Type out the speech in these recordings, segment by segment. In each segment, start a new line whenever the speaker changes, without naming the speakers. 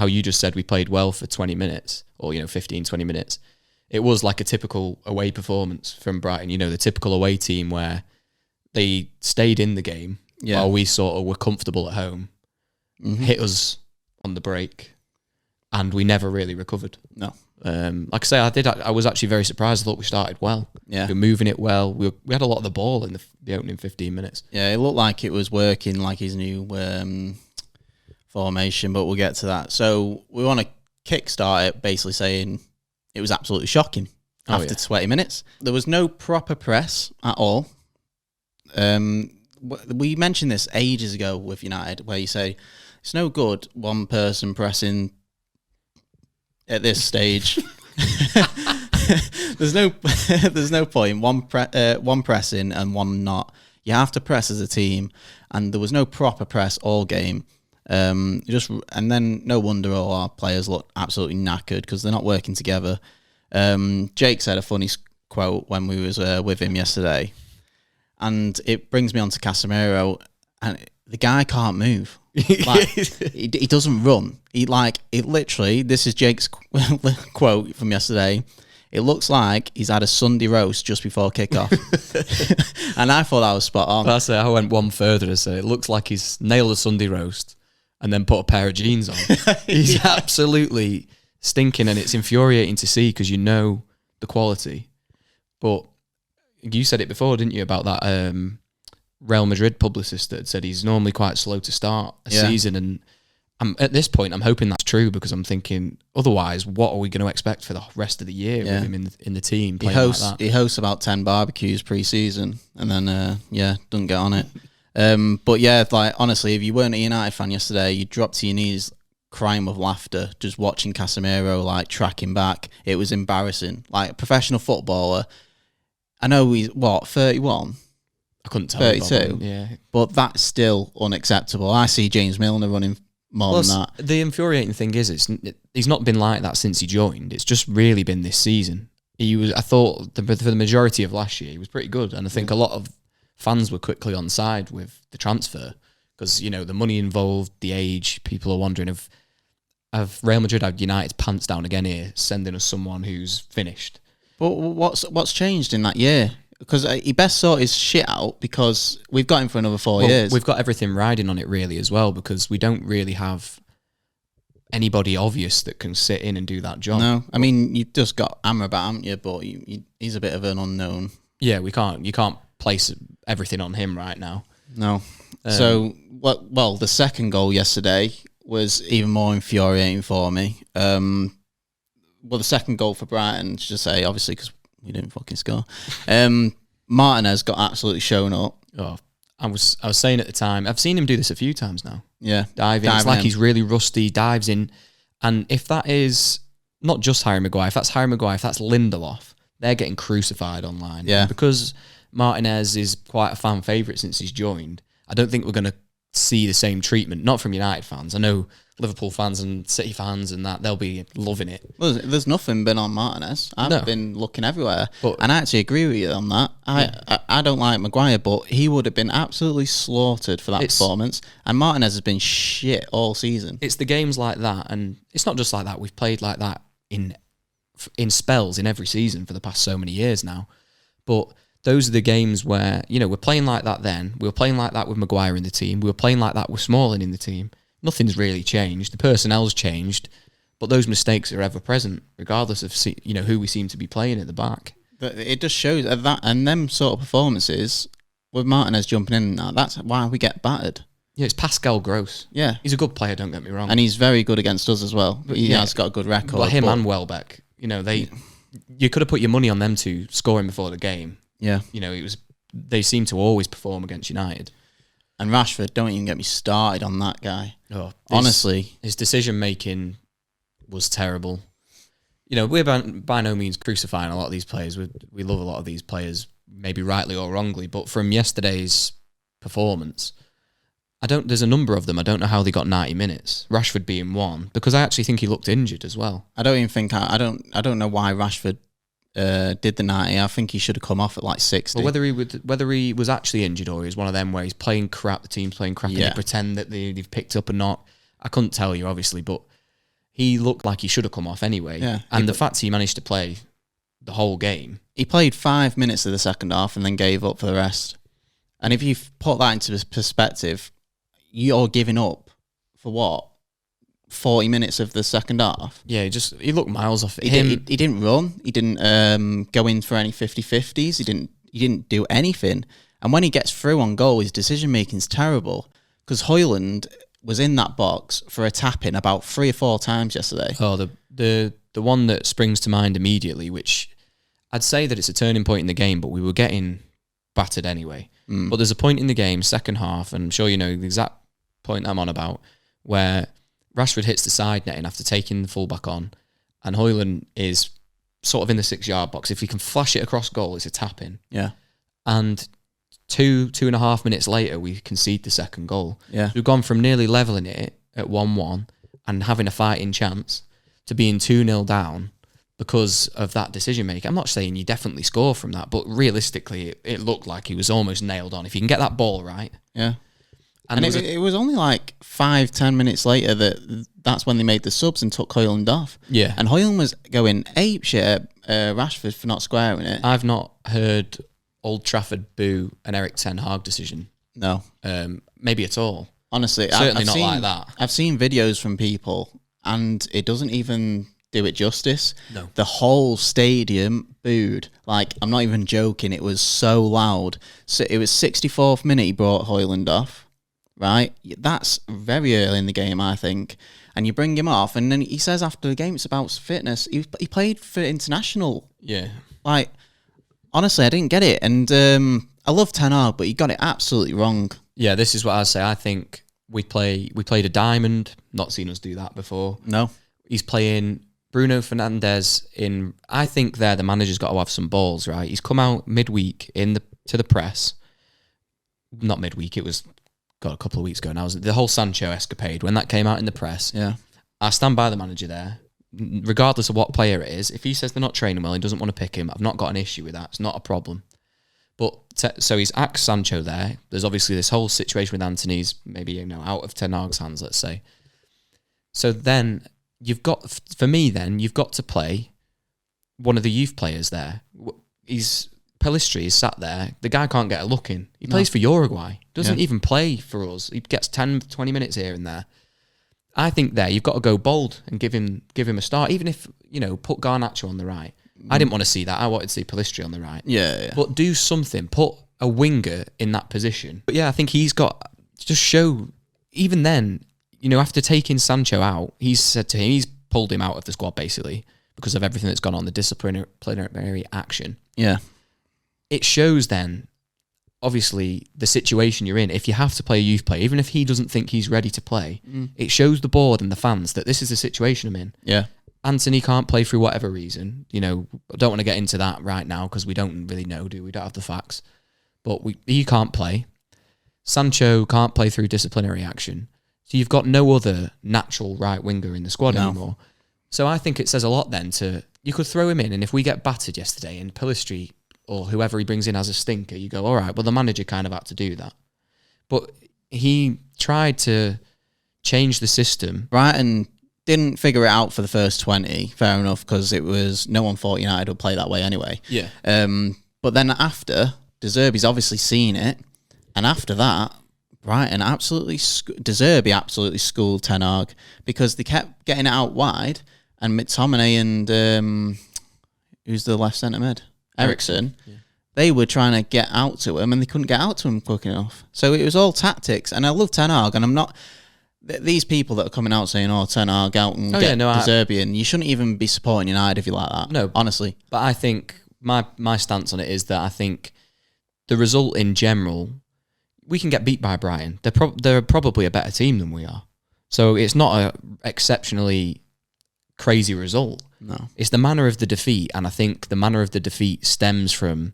how you just said we played well for 20 minutes or, 15, 20 minutes. It was like a typical away performance from Brighton, the typical away team where they stayed in the game while we sort of were comfortable at home, hit us on the break, and we never really recovered.
No.
Like I say, I was actually very surprised. I thought we started well.
Yeah.
We were moving it well. We had a lot of the ball in the opening 15 minutes.
Yeah, it looked like it was working, like his new formation, but we'll get to that. So we want to kickstart it basically saying it was absolutely shocking after 20 minutes. There was no proper press at all. We mentioned this ages ago with United, where you say it's no good one person pressing at this stage. there's no point one pressing and one not. You have to press as a team, and there was no proper press all game. And then no wonder all our players look absolutely knackered because they're not working together. Jake said a funny quote when we was with him yesterday, and it brings me on to Casemiro, and the guy can't move. Like, he doesn't run. It literally, this is Jake's quote from yesterday. It looks like he's had a Sunday roast just before kickoff. And I thought that was spot on.
That's it. I went one further to say it looks like he's nailed a Sunday roast and then put a pair of jeans on. He's absolutely stinking, and it's infuriating to see because the quality. But you said it before, didn't you, about that Real Madrid publicist that had said he's normally quite slow to start a season, and at this point I'm hoping that's true because I'm thinking otherwise what are we going to expect for the rest of the year with him in the team playing like that?
He hosts about 10 barbecues pre-season and then doesn't get on it. But yeah, like honestly, if you weren't a United fan yesterday, you dropped to your knees crying with laughter just watching Casemiro like tracking back. It was embarrassing. Like a professional footballer, I know he's 31.
I couldn't tell.
32. Yeah. But that's still unacceptable. I see James Milner running more than that.
The infuriating thing is he's not been like that since he joined. It's just really been this season. I thought for the majority of last year he was pretty good, and I think a lot of fans were quickly on side with the transfer because the money involved, the age. People are wondering if Real Madrid had United's pants down again here, sending us someone who's finished.
But what's changed in that year? Because he best sort his shit out because we've got him for another 4 years.
We've got everything riding on it really as well because we don't really have anybody obvious that can sit in and do that job.
No, I mean, you've just got Amrabat, haven't you? But he's a bit of an unknown.
Yeah, you can't place everything on him right now.
No. So, the second goal yesterday was even more infuriating for me. The second goal for Brighton, to just say, obviously, because we didn't fucking score. Martinez got absolutely shown up.
Oh, I was saying at the time, I've seen him do this a few times now.
Yeah.
Diving. It's like he's really rusty, dives in. And if that is not just Harry Maguire, if that's Lindelof, they're getting crucified online.
Yeah.
And because Martinez is quite a fan favourite since he's joined, I don't think we're going to see the same treatment, not from United fans. I know Liverpool fans and City fans and that, they'll be loving it.
Well, there's nothing been on Martinez. I've been looking everywhere. And I actually agree with you on that. I don't like Maguire, but he would have been absolutely slaughtered for that performance. And Martinez has been shit all season.
It's the games like that, and it's not just like that. We've played like that in spells in every season for the past so many years now. But those are the games where, we're playing like that then. We were playing like that with Maguire in the team. We were playing like that with Smalling in the team. Nothing's really changed. The personnel's changed, but those mistakes are ever present, regardless of who we seem to be playing at the back.
But it just shows that, and them sort of performances with Martinez jumping in now. That's why we get battered.
Yeah, it's Pascal Gross.
Yeah,
he's a good player. Don't get me wrong,
and he's very good against us as well. He has got a good record.
But him and Welbeck, you could have put your money on them two scoring before the game.
Yeah,
they seem to always perform against United.
And Rashford, don't even get me started on that guy.
Oh,
honestly,
his decision making was terrible. We're by no means crucifying a lot of these players. We love a lot of these players, maybe rightly or wrongly. But from yesterday's performance, there's a number of them. I don't know how they got 90 minutes. Rashford being one, because I actually think he looked injured as well.
I don't even think I don't know why Rashford did the 90. I think he should have come off at like 60.
Well, whether he was actually injured or he was one of them where he's playing crap, the team's playing crap, and they pretend that they've picked up or not. I couldn't tell you, obviously, but he looked like he should have come off anyway.
Yeah,
and the fact he managed to play the whole game.
He played 5 minutes of the second half and then gave up for the rest. And if you put that into perspective, you're giving up for what? 40 minutes of the second half?
Yeah, he looked miles off.
He didn't run. He didn't go in for any 50-50s. He didn't do anything. And when he gets through on goal, his decision-making is terrible. Because Højlund was in that box for a tap-in about 3 or 4 times yesterday.
Oh, the one that springs to mind immediately, which I'd say that it's a turning point in the game, but we were getting battered anyway. But there's a point in the game, second half, and I'm sure you know the exact point I'm on about, where Rashford hits the side netting after taking the fullback on, and Højlund is sort of in the 6-yard box. If he can flash it across goal, it's a tap-in.
Yeah.
And 2.5 minutes later, we concede the second goal.
Yeah.
We've gone from nearly levelling it at 1-1 and having a fighting chance to being 2-0 down because of that decision making. I'm not saying you definitely score from that, but realistically, it looked like he was almost nailed on. If you can get that ball right.
Yeah. And it was only like 5-10 minutes later that's when they made the subs and took Højlund off.
Yeah.
And Højlund was going apeshit at Rashford for not squaring it.
I've not heard Old Trafford boo an Erik ten Hag decision.
No.
Maybe at all.
Honestly,
Certainly not like that.
I've seen videos from people and it doesn't even do it justice.
No.
The whole stadium booed. Like, I'm not even joking. It was so loud. So it was 64th minute he brought Højlund off, right? That's very early in the game, I think. And you bring him off, and then he says after the game it's about fitness. He played for international.
Yeah.
Like, honestly, I didn't get it. And I love Ten Hag, but he got it absolutely wrong.
Yeah, this is what I say. I think we played a diamond. Not seen us do that before.
No.
He's playing Bruno Fernandes in. I think the manager's got to have some balls, right? He's come out midweek to the press. Not midweek. It was a couple of weeks ago now. The whole Sancho escapade when that came out in the press.
Yeah.
I stand by the manager there, regardless of what player it is. If he says they're not training well, he doesn't want to pick him. I've not got an issue with that. It's not a problem. But so he's axed Sancho there. There's obviously this whole situation with Antony's maybe out of Ten Hag's hands, let's say. So then you've got to play one of the youth players there. Pellistri is sat there. The guy can't get a look in. He plays for Uruguay. Doesn't even play for us. He gets 10, 20 minutes here and there. I think there you've got to go bold and give him a start. Even if, put Garnacho on the right. I didn't want to see that. I wanted to see Pellistri on the right.
Yeah.
But do something. Put a winger in that position. But yeah, I think he's got to just show, even then, after taking Sancho out, he's pulled him out of the squad basically because of everything that's gone on, the disciplinary action.
Yeah.
It shows then, obviously, the situation you're in. If you have to play a youth player, even if he doesn't think he's ready to play, it shows the board and the fans that this is the situation I'm in.
Yeah.
Anthony can't play for whatever reason. I don't want to get into that right now because we don't really know, do we? We don't have the facts. But he can't play. Sancho can't play through disciplinary action. So you've got no other natural right winger in the squad anymore. So I think it says a lot then you could throw him in, and if we get battered yesterday and Pellistri or whoever he brings in as a stinker, you go, all right, well, the manager kind of had to do that. But he tried to change the system.
Brighton didn't figure it out for the first 20, fair enough, because it was no one thought United would play that way anyway.
Yeah.
But then after, Zerbi's obviously seen it, and after that, Brighton Zerbi absolutely schooled Ten Hag because they kept getting it out wide, and McTominay and who's the left centre mid? Ericsson. Yeah. They were trying to get out to him, and they couldn't get out to him quick enough. So it was all tactics, and I love Ten Hag, and I'm not. These people that are coming out saying, Ten Hag out and get Zerbi in, you shouldn't even be supporting United if you like that.
No.
Honestly.
But I think my stance on it is that I think the result in general, we can get beat by Brighton. They're probably a better team than we are. So it's not a exceptionally crazy result.
No.
It's the manner of the defeat, and I think the manner of the defeat stems from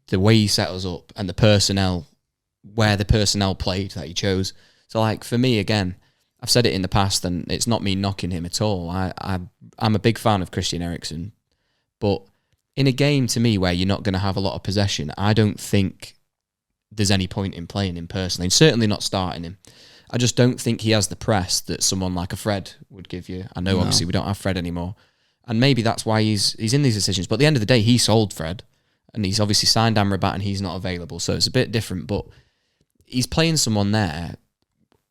the way he set us up and the personnel, where the personnel played that he chose. So, like, for me, again, I've said it in the past, and it's not me knocking him at all. I'm a big fan of Christian Eriksen. But in a game, to me, where you're not going to have a lot of possession, I don't think there's any point in playing him personally, and certainly not starting him. I just don't think he has the press that someone like a Fred would give you. I know, obviously, we don't have Fred anymore. And maybe that's why he's in these decisions. But at the end of the day, he sold Fred. And he's obviously signed Amrabat and he's not available. So it's a bit different. But he's playing someone there.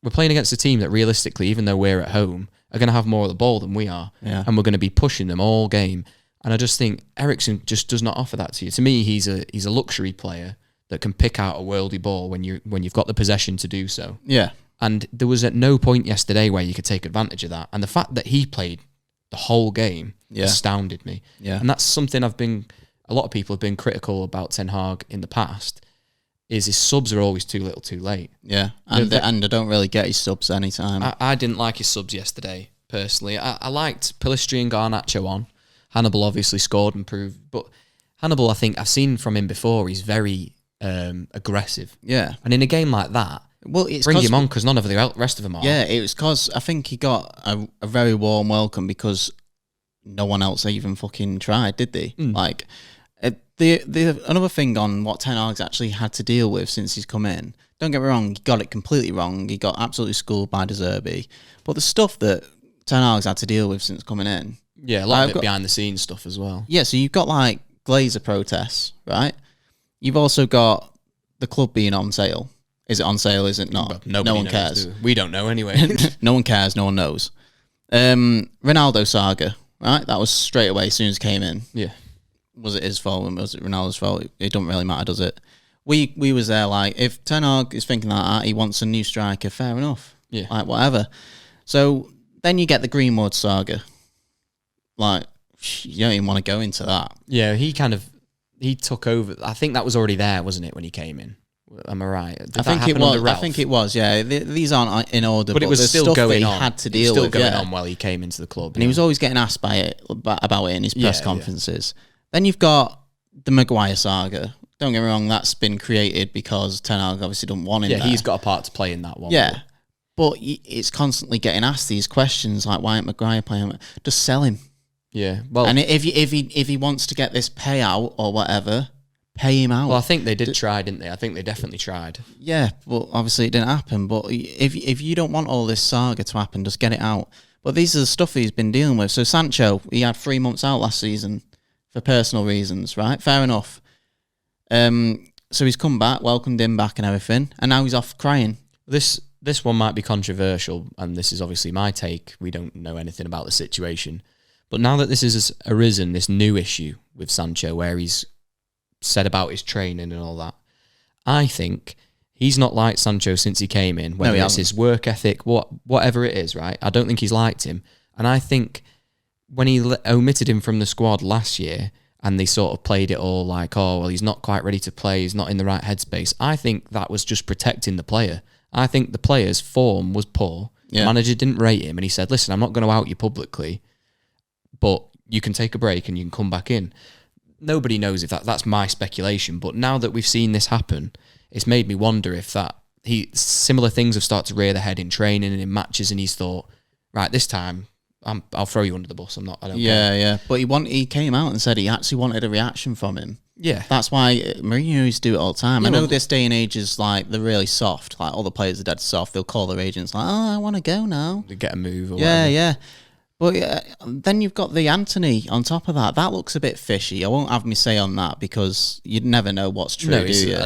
We're playing against a team that realistically, even though we're at home, are going to have more of the ball than we are.
Yeah.
And we're going to be pushing them all game. And I just think Eriksen just does not offer that to you. To me, he's a luxury player that can pick out a worldy ball when you've got the possession to do so.
Yeah.
And there was at no point yesterday where you could take advantage of that. And the fact that he played the whole game astounded me. Yeah. And that's something a lot of people have been critical about Ten Hag in the past, is his subs are always too little too late.
Yeah. And I don't really get his subs anytime.
I didn't like his subs yesterday, personally. I liked Pellistri and Garnacho on. Hannibal obviously scored and proved, but Hannibal, I think I've seen from him before, he's very aggressive.
Yeah.
And in a game like that, bring him on because none of the rest of them are.
Yeah, it was because I think he got a very warm welcome because no one else even fucking tried, did they? Like, the another thing on what Ten Hag's actually had to deal with since he's come in, don't get me wrong, he got it completely wrong. He got absolutely schooled by Zerbi. But the stuff that Ten Hag's had to deal with since coming in,
yeah, a lot of it behind the scenes stuff as well.
Yeah, so you've got like Glazer protests, right? You've also got the club being on sale. Is it on sale? Is it not? No one cares.
We don't know anyway.
No one cares. No one knows. Ronaldo saga, right? That was straight away as soon as he came in.
Yeah.
Was it his fault? Was it Ronaldo's fault? It don't really matter, does it? We was there like, if Ten Hag is thinking like that, he wants a new striker, fair enough.
Yeah.
Like, whatever. So then you get the Greenwood saga. Like, you don't even want to go into that.
Yeah, he took over. I think that was already there, wasn't it, when he came in? Am I right?
I think it was. Yeah, these aren't in order,
but it was still going on.
He had to deal with.
Going on while he came into the club,
and he was always getting asked about it in his press conferences. Then you've got the Maguire saga. Don't get me wrong, that's been created because Ten Hag obviously don't want him.
Yeah,
there.
He's got a part to play in that one.
Yeah, but it's constantly getting asked these questions like, why ain't Maguire playing? Just sell him.
Yeah, well,
and if he wants to get this payout or whatever, pay him out.
Well, I think they did try, didn't they? I think they definitely tried.
Yeah, well, obviously it didn't happen. But if you don't want all this saga to happen, just get it out. But these are the stuff he's been dealing with. So Sancho, he had 3 months out last season for personal reasons, right? Fair enough. So he's come back, welcomed him back and everything, and now he's off crying.
This one might be controversial, and this is obviously my take. We don't know anything about the situation. But now that this has arisen, this new issue with Sancho, where he's said about his training and all that, I think he's not liked Sancho since he came in, whether it's his work ethic, whatever it is, right? I don't think he's liked him. And I think when he omitted him from the squad last year and they sort of played it all like, oh, well, he's not quite ready to play, he's not in the right headspace, I think that was just protecting the player. I think the player's form was poor. Yeah. The manager didn't rate him and he said, listen, I'm not going to out you publicly, but you can take a break and you can come back in. Nobody knows if that's my speculation, but now that we've seen this happen, it's made me wonder if similar things have started to rear their head in training and in matches, and he's thought, right, this time I'll throw you under the bus. I don't care.
Yeah. But he came out and said he actually wanted a reaction from him.
Yeah.
That's why Mourinho used to do it all the time. I know this day and age is like, they're really soft. Like, all the players are dead soft. They'll call their agents like, oh, I want to go now.
To get a move or whatever.
Yeah. But then you've got the Anthony on top of that. That looks a bit fishy. I won't have me say on that because you'd never know what's true, do you?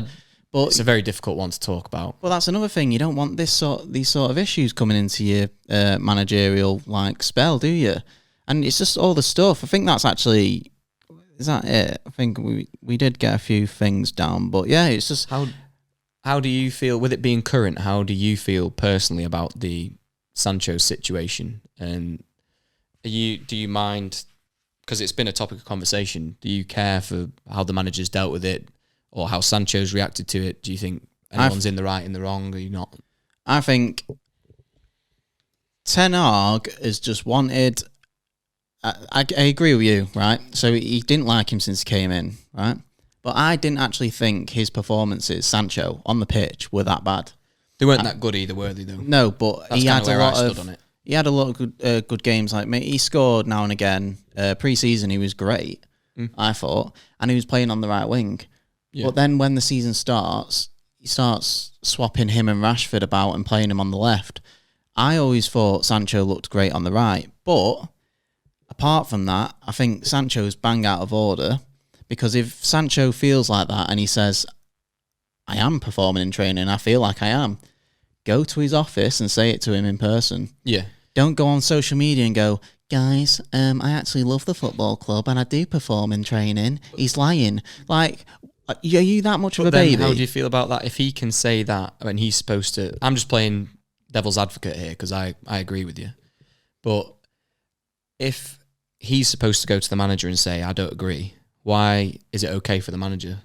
But
it's a very difficult one to talk about.
Well, that's another thing. You don't want these sort of issues coming into your managerial spell, do you? And it's just all the stuff. I think that's actually, is that it? I think we did get a few things down, but yeah, it's just
how do you feel with it being current? How do you feel personally about the Sancho situation? And do you mind, because it's been a topic of conversation, do you care for how the manager's dealt with it or how Sancho's reacted to it? Do you think anyone's in the right, in the wrong, or you not?
I think Ten Hag has just wanted, I agree with you, right? So he didn't like him since he came in, right? But I didn't actually think his performances, Sancho, on the pitch were that bad.
They weren't that good either, were they, though?
No, but
he had a lot of...
He had a lot of good games. Like, he scored now and again. Pre-season, he was great, I thought. And he was playing on the right wing. Yeah. But then when the season starts, starts swapping him and Rashford about and playing him on the left. I always thought Sancho looked great on the right, but apart from that, I think Sancho's bang out of order, because if Sancho feels like that and he says, I am performing in training, I feel like I am, go to his office and say it to him in person.
Yeah.
Don't go on social media and go, guys, I actually love the football club and I do perform in training. He's lying. Like, are you that much of a baby?
How do you feel about that? If he can say that when he's supposed to... I'm just playing devil's advocate here because I agree with you. But if he's supposed to go to the manager and say, I don't agree, why is it okay for the manager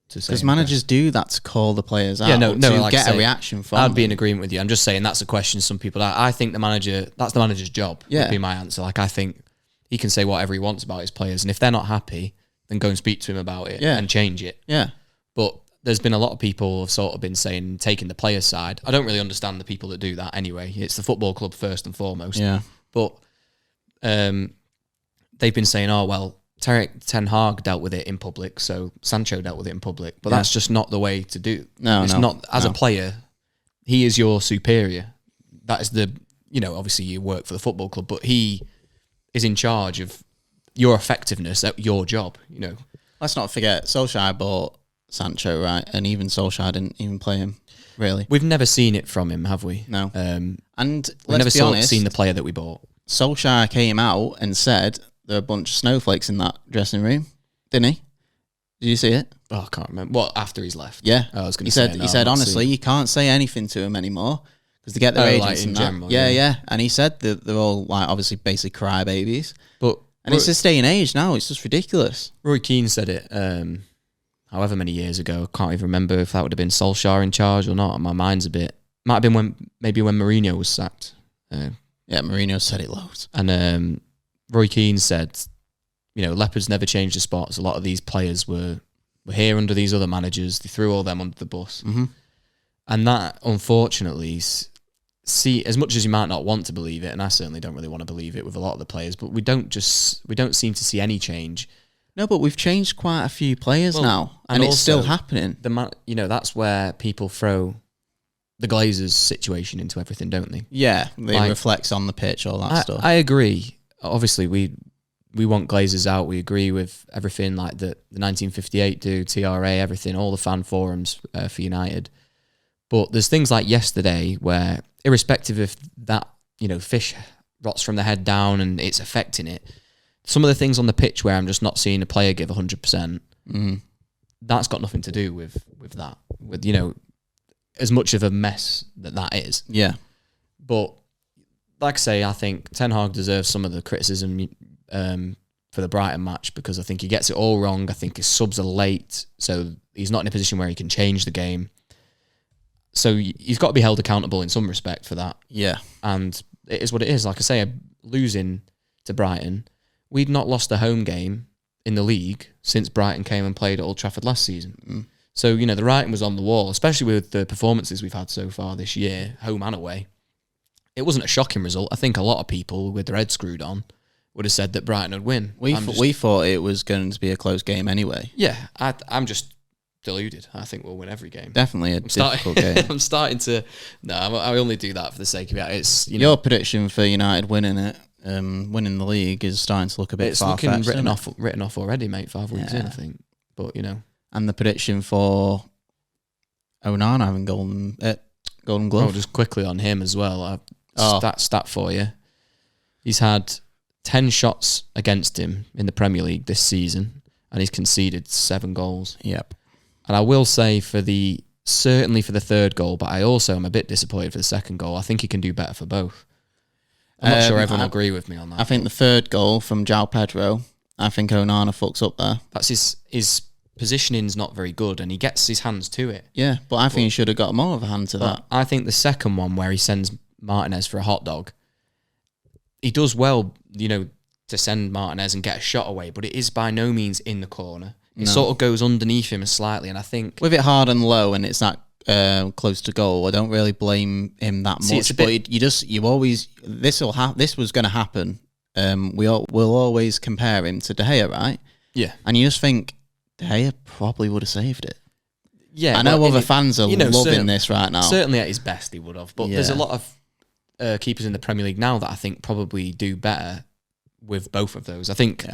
to say?
Because managers do that to call the players out, to
like
get a reaction from them.
I'd be in agreement with you. I'm just saying that's a question some people... I think that's the manager's job, would be my answer. Like, I think he can say whatever he wants about his players, and if they're not happy, then go and speak to him about it and change it.
Yeah.
But there's been a lot of people have sort of been saying, taking the player's side. I don't really understand the people that do that anyway. It's the football club first and foremost.
Yeah.
But they've been saying, oh, well, Ten Hag dealt with it in public, so Sancho dealt with it in public. But that's just not the way to do. It's not. As a player, he is your superior. That is obviously you work for the football club, but he is in charge of your effectiveness at your job,
Let's not forget, Solskjaer bought Sancho, right? And even Solskjaer didn't even play him, really.
We've never seen it from him, have we?
No.
And
we've never
seen the player that we bought.
Solskjaer came out and said there are a bunch of snowflakes in that dressing room, didn't he? Did you see it?
Oh, I can't remember. What, after he's left?
Yeah.
I was going to say.
He said, honestly, you can't say anything to him anymore because they get their agents in general. Yeah. And he said that they're all basically crybabies. And it's this day and age now. It's just ridiculous.
Roy Keane said it however many years ago. I can't even remember if that would have been Solskjaer in charge or not. My mind's a bit... Might have been when Mourinho was sacked.
Mourinho said it loads.
And Roy Keane said, Leopards never changed the spots. A lot of these players were here under these other managers. They threw all them under the bus.
Mm-hmm.
And that, unfortunately... See, as much as you might not want to believe it, and I certainly don't really want to believe it with a lot of the players, but we don't seem to see any change.
No, but we've changed quite a few players now, and it's still happening.
That's where people throw the Glazers situation into everything, don't they?
Yeah, they reflects on the pitch, all that stuff.
I agree. Obviously, we want Glazers out. We agree with everything like the 1958 do, TRA, everything, all the fan forums for United. But there's things like yesterday where, irrespective if that, fish rots from the head down and it's affecting it, some of the things on the pitch where I'm just not seeing a player give 100%, that's got nothing to do with that. With, as much of a mess that is.
Yeah.
But, like I say, I think Ten Hag deserves some of the criticism for the Brighton match because I think he gets it all wrong. I think his subs are late, so he's not in a position where he can change the game. So he's got to be held accountable in some respect for that.
Yeah.
And it is what it is. Like I say, losing to Brighton, we'd not lost a home game in the league since Brighton came and played at Old Trafford last season. Mm. So, the writing was on the wall, especially with the performances we've had so far this year, home and away. It wasn't a shocking result. I think a lot of people with their heads screwed on would have said that Brighton would win.
We thought it was going to be a close game anyway.
Yeah, I'm just... deluded. I think we'll win every game.
Definitely a difficult game.
I'm starting to... No, I only do that for the sake of it. It's
your prediction for United winning it, winning the league, is starting to look a bit far-fetched.
It's looking written off already, mate. 5 weeks in, I think. But
and the prediction for Onana having golden glove.
Oh, just quickly on him as well. Stat for you. He's had 10 shots against him in the Premier League this season, and he's conceded 7 goals.
Yep.
And I will say certainly for the third goal, but I also am a bit disappointed for the second goal. I think he can do better for both. I'm not sure everyone will agree with me on that.
I think the third goal from João Pedro, I think Onana fucks up there.
That's his positioning's not very good, and he gets his hands to it.
Yeah, but I think he should have got more of a hand to that.
I think the second one where he sends Martinez for a hot dog, he does well, to send Martinez and get a shot away, but it is by no means in the corner. It sort of goes underneath him slightly, and I think...
With it hard and low and it's not close to goal, I don't really blame him that much. But this was going to happen. We'll always compare him to De Gea, right?
Yeah.
And you just think, De Gea probably would have saved it.
Yeah,
I know
well,
other fans are loving this right now.
Certainly at his best he would have. But there's a lot of keepers in the Premier League now that I think probably do better with both of those. I think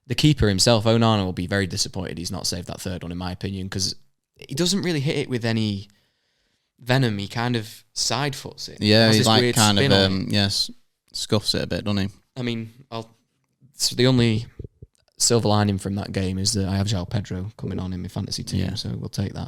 the keeper himself, Onana, will be very disappointed he's not saved that third one, in my opinion, because he doesn't really hit it with any venom. He kind of side foots it.
Yeah, he's like kind of, scuffs it a bit, doesn't he?
I mean, so the only silver lining from that game is that I have João Pedro coming on in my fantasy team, so we'll take that.